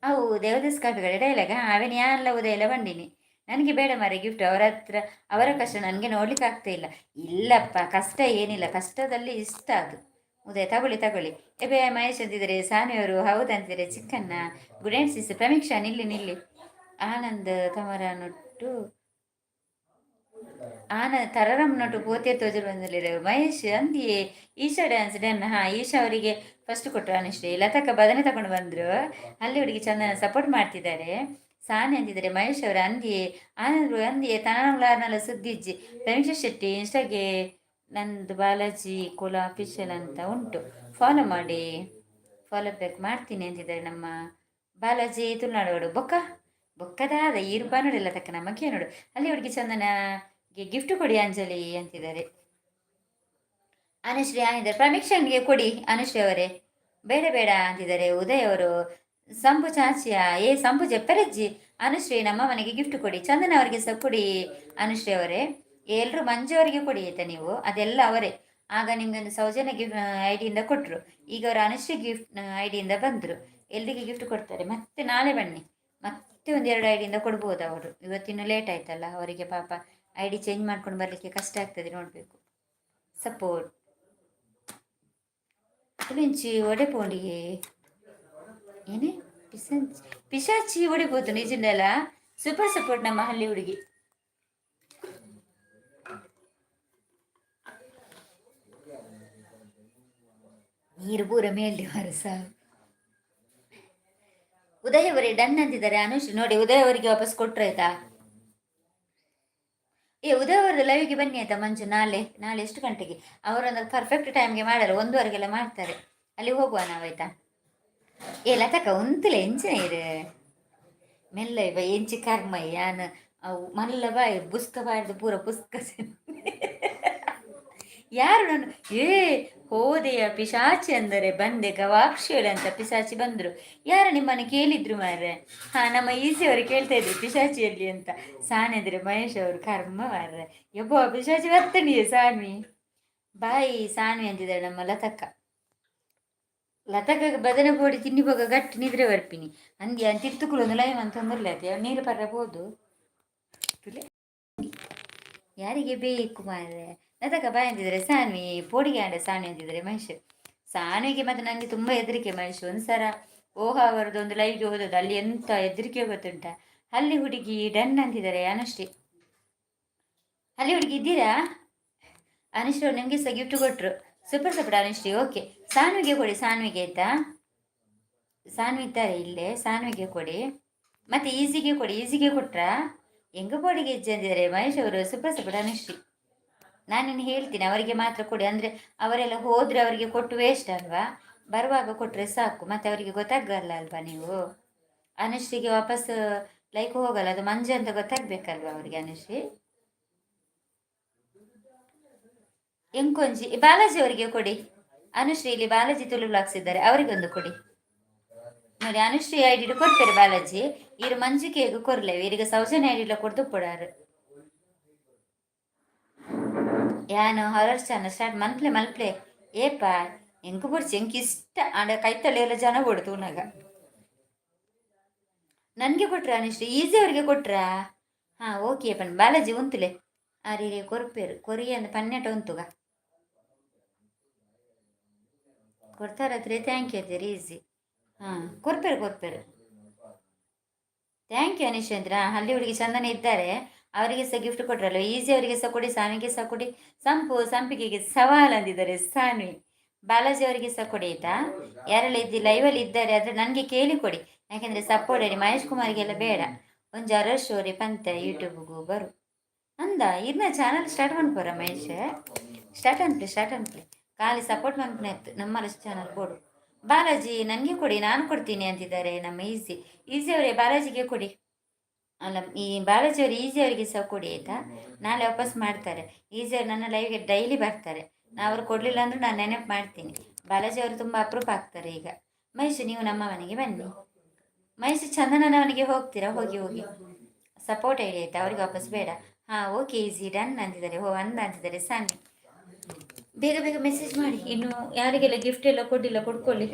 ಅವು ದೇವದಾಸ್ ಕಾಪಿಗಳ ಡೈಲಾಗ ಅವನ್ ಯಾನೆಲ್ಲ ಉದಯ ಬಂದೀನಿ ನನಗೆ ಬೇಡ ಮಾರೆ ಗಿಫ್ಟ್ ಅವರ ಹತ್ರ. ಅವರ ಕಷ್ಟ ನನಗೆ ನೋಡ್ಲಿಕ್ಕೆ ಆಗ್ತಾ ಇಲ್ಲ. ಇಲ್ಲಪ್ಪ ಕಷ್ಟ ಏನಿಲ್ಲ, ಕಷ್ಟದಲ್ಲಿ ಇಷ್ಟ ಅದು. ಉದಯ ತಗೊಳ್ಳಿ ತಗೊಳ್ಳಿ. ಎಬೆ ಮಹೇಶ್ ಅಂತಿದ್ದಾರೆ, ಸಾನಿಯವರು ಹೌದಂತಿದ್ದಾರೆ, ಚಿಕ್ಕನ್ನ ಗುಡ್ ನೈಟ್ ಸಿಸ್ ಸಮೀಕ್ಷಾ ನಿಲ್ಲಿ ನಿಲ್ಲಿ. ಆನಂದ್ ತಮರನೊಟ್ಟು ತರರಮ್ನೊಟ್ಟು ಪೋತೆ ತೋಜಲು ಬಂದಲ್ಲಿರು ಮಹೇಶ್ ಅಂದಿಯೇ ಈಶಾ ಡ್ಯಾನ್ಸ್ ಡನ್. ಈಶಾ ಅವರಿಗೆ ಫಸ್ಟ್ ಕೊಟ್ಟರು ಅನುಶ್ರೀ. ಲತಕ್ಕ ಬದನೆ ತಗೊಂಡು ಬಂದರು. ಅಲ್ಲಿ ಹುಡುಗಿ ಚಂದನ ಸಪೋರ್ಟ್ ಮಾಡ್ತಿದ್ದಾರೆ. ಸಾನಿ ಅಂತಿದ್ದಾರೆ ಮಹೇಶ್ ಅವರು ಅಂದಿಯೇ ಆನಂದ್ರು ಅಂದಿಯೇ ತನನಲ್ಲ ಸುದ್ದಿಜ್ಜಿ. ಸಮೀಕ್ಷಾ ಶೆಟ್ಟಿ ಇನ್ಸ್ಟಾಗೆ ನಂದು ಬಾಲಾಜಿ ಕೋಲ ಅಫಿಷಿಯಲ್ ಅಂತ ಉಂಟು, ಫಾಲೋ ಮಾಡಿ. ಫಾಲೋ ಬ್ಯಾಕ್ ಮಾಡ್ತೀನಿ ಅಂತಿದ್ದಾರೆ ನಮ್ಮ ಬಾಲಾಜಿ ತುಳುನಾಡೋಡು. ಬೊಕ್ಕದಾದ ಈ ರೂಪಾಯಿ ನೋಡಿಲ್ಲ ತಕ್ಕ ನಮ್ಮಕ್ಕೆ ನೋಡು. ಅಲ್ಲಿ ಹುಡುಗಿ ಚಂದನಗೆ ಗಿಫ್ಟ್ ಕೊಡಿ ಅಂಜಲಿ ಅಂತಿದ್ದಾರೆ. ಅನುಶ್ರೀ ಅಂತಿದ್ದಾರೆ ಪ್ರಮೀಕ್ಷನ್ಗೆ ಕೊಡಿ ಅನುಶ್ರೀ ಅವರೇ. ಬೇಡ ಬೇಡ ಅಂತಿದ್ದಾರೆ ಉದಯ್ ಅವರು. ಸಂಪು ಚಾಚಿಯ ಸಂಪು ಜೆಪ್ಪರಜ್ಜಿ ಅನುಶ್ರೀ ನಮ್ಮ ಮನೆಗೆ ಗಿಫ್ಟ್ ಕೊಡಿ. ಚಂದನ ಅವರಿಗೆ ಸಹ ಕೊಡಿ ಅನುಶ್ರೀ ಅವರೇ. ಎಲ್ಲರೂ ಮಂಜು ಅವರಿಗೆ ಕೊಡಿ ಆಯ್ತಾ ನೀವು, ಅದೆಲ್ಲ ಅವರೇ. ಆಗ ನಿಮ್ಗೆ ಒಂದು ಸೌಜನ್ಯ ಗಿಫ್ಟ್ ಐಡಿಯಿಂದ ಕೊಟ್ಟರು, ಈಗ ಅವರು ಅನುಶ್ರೀ ಗಿಫ್ಟ್ ಐಡಿಯಿಂದ ಬಂದರು. ಎಲ್ರಿಗೆ ಗಿಫ್ಟ್ ಕೊಡ್ತಾರೆ. ಮತ್ತೆ ನಾಳೆ ಬನ್ನಿ, ಮತ್ತೆ ಒಂದೆರಡು ಐಡಿಯಿಂದ ಕೊಡ್ಬೋದು ಅವರು. ಇವತ್ತಿನ್ನು ಲೇಟ್ ಆಯ್ತಲ್ಲ ಅವರಿಗೆ, ಪಾಪ ಐಡಿ ಚೇಂಜ್ ಮಾಡ್ಕೊಂಡು ಬರಲಿಕ್ಕೆ ಕಷ್ಟ ಆಗ್ತದೆ, ನೋಡಬೇಕು. ಸಪೋರ್ಟ್ ತುಳಿಂಚಿ ಒಡೆ ಪೋಂಡಿಗೆ ಏನೇ ಪಿಶಾಚಿ ಹೊಡಿಬೋದು ನಿಜನಲ್ಲ. ಸೂಪರ್ ಸಪೋರ್ಟ್ ನಮ್ಮ ಹಳ್ಳಿ ಹುಡುಗಿ. ನೀರು ಪೂರ ಮೇಲ್ಡಿ ಹೊರಸ. ಉದಯ್ ಅವರೇ ಡನ್ ಅಂತಿದ್ದಾರೆ ಅನುಶ್ರೀ. ನೋಡಿ ಉದಯ್ ಅವರಿಗೆ ವಾಪಸ್ ಕೊಟ್ರು ಆಯ್ತಾ. ಉದಯ್ ಅವರದ್ದು ಲೈವ್ಗೆ ಬನ್ನಿ ಆಯ್ತಾ ಮಂಜು. ನಾಳೆ ಎಷ್ಟು ಗಂಟೆಗೆ? ಅವರೊಂದು ಪರ್ಫೆಕ್ಟ್ ಟೈಮ್ಗೆ ಮಾಡಲ್ಲ, 1:15ಗೆಲ್ಲ ಮಾಡ್ತಾರೆ. ಅಲ್ಲಿ ಹೋಗುವ ನಾವಾಯ್ತಾ. ಲತಕ್ಕ ಉಂತಲೆ ಎಂಚಿನ ಇರು ಮೆಲ್ಲ ಬೈ ಎಂಚಿ ಕರ್ಮೈ ಯಾನು ಅವು ಮಲ್ಲ ಬಾಯ್ ಬುಸ್ಕ ಬಾಯ್ದು ಪೂರ ಪುಸ್ಕ ಯಾರು ನಾನು ಹೋದೆಯ ಪಿಶಾಚಿ ಅಂದರೆ ಬಂದೆ ಗವಾಕ್ಷಿಯಳು ಅಂತ ಪಿಶಾಚಿ ಬಂದರು. ಯಾರು ನಿಮ್ಮನ್ನು ಕೇಳಿದ್ರು ಮಾರ್ರೆ. ನಮ್ಮ ಈಸಿ ಅವರು ಕೇಳ್ತಾ ಇದ್ರು ಪಿಶಾಚಿಯಲ್ಲಿ ಅಂತ. ಸಾನೆದ್ರೆ ಮಹೇಶ್ ಅವರು ಕರ್ಮ ಮಾರ್ರೆ. ಯಬ್ಬ ಪಿಶಾಚಿ ಬರ್ತಣಿಯೇ ಸಾನ್ವಿ ಬಾಯಿ ಸಾನ್ವಿ ಅಂತಿದ್ದಾರೆ ನಮ್ಮ ಲತಕ್ಕ. ಲತಕ್ಕ ಬದನೆ ಪೋಡಿ ತಿಂಡಿ ಹೋಗ ಗಟ್ಟಿ ನಿದ್ರೆ ಬರ್ಪಿನಿ ಅಂದಿ ತಿರ್ತುಕುಳು ಒಂದು ಲೈವ್ ಅಂತ ತೊಂದರ್ಲಾತಿ ನೀರು ಪರ್ಬೋದು ಯಾರಿಗೆ ಬೇಕು ಮಾರ್ರೆ. ಲತಕ್ಕ ಬಾಯ್ ಅಂತಿದ್ದಾರೆ ಸಾನ್ವಿ ಪೋಡಿಗೆ ಆಡ ಸಾನ್ವಿ ಅಂತಿದ್ದಾರೆ ಮಹೇಶ್. ಸಾನ್ವಿಗೆ ಮತ್ತೆ ನನಗೆ ತುಂಬ ಹೆದರಿಕೆ ಮಹೇಶ್. ಒಂದ್ಸಲ ಅವರದ್ದು ಒಂದು ಲೈವ್ಗೆ ಹೋದದ್ದು, ಅಲ್ಲಿ ಎಂತ ಹೆದರಿಕೆ ಗೊತ್ತುಂಟ. ಅಲ್ಲಿ ಹುಡುಗಿ ಡನ್ ಅಂತಿದ್ದಾರೆ ಅನುಶ್ರೀ. ಅಲ್ಲಿ ಹುಡುಗಿ ಇದ್ದೀರಾ ಅನುಶ್ರೀ? ಅವ್ರು ನಿಮಗೆ ಸಹ ಗಿಫ್ಟ್ ಕೊಟ್ಟರು. Super super Anushree. ಓಕೆ ಸಾನ್ವಿಗೆ ಕೊಡಿ, ಸಾನ್ವಿಗೆ ಆಯ್ತಾ. ಸಾನ್ವಿ ಇದ್ದಾರೆ ಇಲ್ಲೇ, ಸಾನ್ವಿಗೆ ಕೊಡಿ. ಮತ್ತೆ ಈಸಿಗೆ ಕೊಡಿ, ಈಸಿಗೆ ಕೊಟ್ರಾ ಹೆಂಗ ಪೋಡಿಗೆ ಹೆಜ್ಜೆ ಅಂದಿದ್ದಾರೆ ಮಹೇಶ್ ಅವರು. Super super Anushree. ನಾನಿನ್ನು ಹೇಳ್ತೀನಿ ಅವರಿಗೆ ಮಾತ್ರ ಕೊಡಿ, ಅಂದರೆ ಅವರೆಲ್ಲ ಹೋದರೆ ಅವರಿಗೆ ಕೊಟ್ಟು ವೇಸ್ಟ್ ಅಲ್ವಾ. ಬರುವಾಗ ಕೊಟ್ಟರೆ ಸಾಕು, ಮತ್ತೆ ಅವರಿಗೆ ಗೊತ್ತಾಗಲ್ಲ ಅಲ್ವಾ. ನೀವು ಅನುಶ್ರೀಗೆ ವಾಪಸ್ ಲೈಕ್ ಹೋಗಲ್ಲ, ಅದು ಮಂಜು ಅಂತ ಗೊತ್ತಾಗ್ಬೇಕಲ್ವಾ ಅವರಿಗೆ. ಅನುಶ್ರೀ ಎಂಕೊಂಜಿ ಬಾಲಾಜಿ ಅವರಿಗೆ ಕೊಡಿ. ಅನುಶ್ರೀ ಇಲ್ಲಿ ಬಾಲಾಜಿ ತುಳು ಬ್ಲಾಗ್ಸ್ ಇದ್ದಾರೆ, ಅವರಿಗೊಂದು ಕೊಡಿ. ನೋಡಿ ಅನುಶ್ರೀ ಐಡಿ ಕೊಡ್ತಾರೆ ಬಾಲಾಜಿ. ಇರು ಮಂಜಿಕೆಗೂ ಕೊರ್ಲೆ ಇವರಿಗೆ ಸೌಜನ್ಯ ಐಡಿ ಕೊಡ್ತು ಕೊಡಾರು. ಯಾನು ಹಾರರ್ ಚಾನಲ್ ಸ್ಟಾರ್ಟ್ ಮಲ್ಪ್ಲೆ ಏಪ ಎಂಕು ಬಿಡ್ಸಿ ಎಂಕ್ ಇಷ್ಟ ಆಡ ಕೈತಳ್ಳಿ ಎಲ್ಲ ಜನ ಕೊಡ್ತು ನಾಗ. ನನಗೆ ಕೊಟ್ರ ಅನುಶ್ರೀ? ಈಸಿ ಅವರಿಗೆ ಕೊಟ್ರಾ? ಓಕೆ ಪನ್ ಬಾಲಾಜಿ ಉಂತುಲೆ ಅರಿ ಕೊರ್ಪೇರು ಕೊರಿಯ ಅಂದ ಪನ್ನೆಟ ಉಂತುಗ ಕೊಡ್ತಾರತ್ರಿ. ಥ್ಯಾಂಕ್ ಯು ಅದೇ ಈಸಿ. ಕೊರ್ಪೇರು ಥ್ಯಾಂಕ್ ಯು ಅನಿಶೇಂದ್ರ. ಅಲ್ಲಿ ಹುಡುಗಿ ಚಂದನ ಇದ್ದಾರೆ, ಅವರಿಗೆ ಸಹ ಗಿಫ್ಟ್ ಕೊಟ್ರಲ್ಲ. ಈಸಿ ಅವರಿಗೆ ಸಹ ಕೊಡಿ, ಸಾನ್ವಿಗೆ ಸಹ ಕೊಡಿ. ಸಂಪಿಗೆಗೆ ಸವಾಲ್ ಅಂದಿದ್ದಾರೆ ಸಾನ್ವಿ. ಬಾಲಾಜಿ ಅವರಿಗೆ ಸಹ ಕೊಡಿ ಆಯ್ತಾ. ಯಾರೆಲ್ಲ ಲೈವಲ್ಲಿ ಇದ್ದಾರೆ ಆದರೆ ನನಗೆ ಕೇಳಿ ಕೊಡಿ, ಯಾಕೆಂದರೆ ಸಪೋರ್ಟ್ ಹೇಳಿ. ಮಹೇಶ್ ಕುಮಾರ್ಗೆಲ್ಲ ಬೇಡ, ಒಂದು ಅರಶ್ ಅವರೇ ಪಂತ ಯೂಟ್ಯೂಬ್ಗೂ ಬರು ಅಂದ ಇನ್ನ ಚಾನಲ್ ಸ್ಟಾರ್ಟ್ ಮಾಡ್ಬೋರ ಮಹೇಶ್. ಸ್ಟಾರ್ಟ್ ಅನ್ಪ್ಲೆ ಖಾಲಿ ಸಪೋರ್ಟ್ ಮಾಡ್ಕೊಳ್ತು ನಮ್ಮ ಚಾನಲ್ ಕೊಡು. ಬಾಲಾಜಿ ನನಗೆ ಕೊಡಿ, ನಾನು ಕೊಡ್ತೀನಿ ಅಂತಿದ್ದಾರೆ ನಮ್ಮ ಈಸಿ ಅವರೇ. ಬಾಲಾಜಿಗೆ ಕೊಡಿ. ಅಲ್ಲ ಈ ಬಾಲಾಜಿ ಅವರು ಈಸಿ ಅವರಿಗೆ ಸಹ ಕೊಡಿ ಆಯಿತಾ. ನಾಳೆ ವಾಪಸ್ ಮಾಡ್ತಾರೆ. ಈಸಿ ಅವರು ನನ್ನ ಲೈವ್ಗೆ ಡೈಲಿ ಬರ್ತಾರೆ. ಅವರು ಕೊಡಲಿಲ್ಲ ಅಂದರೂ ನಾನು ನೆನಪು ಮಾಡ್ತೀನಿ. ಬಾಲಾಜಿ ಅವರು ತುಂಬ ಅಪರೂಪ ಆಗ್ತಾರೆ ಈಗ. ಮಹೇಶ್ ನೀವು ನಮ್ಮ ಮನೆಗೆ ಬನ್ನಿ. ಮಹೇಶ್ ಚಂದನನ ಮನೆಗೆ ಹೋಗ್ತೀರಾ? ಹೋಗಿ ಸಪೋರ್ಟ್ ಹೇಳಿ ಆಯಿತಾ, ಅವ್ರಿಗೆ ವಾಪಸ್ ಬೇಡ. ಓಕೆ ಈಸಿ ಡನ್ ಅಂತಿದ್ದಾರೆ. ಅಂತಿದ್ದಾರೆ ಸಾನ್ವಿ. ಬೇಗ ಮೆಸೇಜ್ ಮಾಡಿ. ಇನ್ನು ಯಾರಿಗೆಲ್ಲ ಗಿಫ್ಟ್ ಎಲ್ಲ ಕೊಡ್ಕೊಳ್ಳಿ.